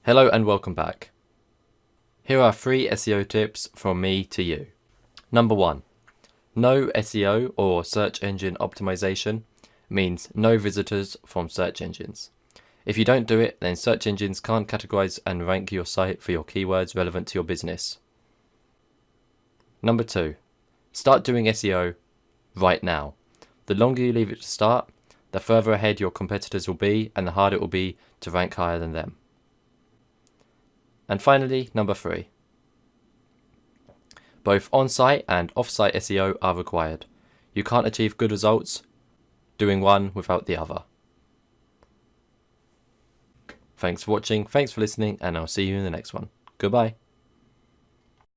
Hello and welcome back. Here are 3 SEO tips from me to you. Number 1. No SEO or search engine optimization means no visitors from search engines. If you don't do it, then search engines can't categorize and rank your site for your keywords relevant to your business. Number 2. Start doing SEO right now. The longer you leave it to start, the further ahead your competitors will be and the harder it will be to rank higher than them. And finally, number 3. Both on-site and off-site SEO are required. You can't achieve good results doing one without the other. Thanks for watching, thanks for listening, and I'll see you in the next one. Goodbye.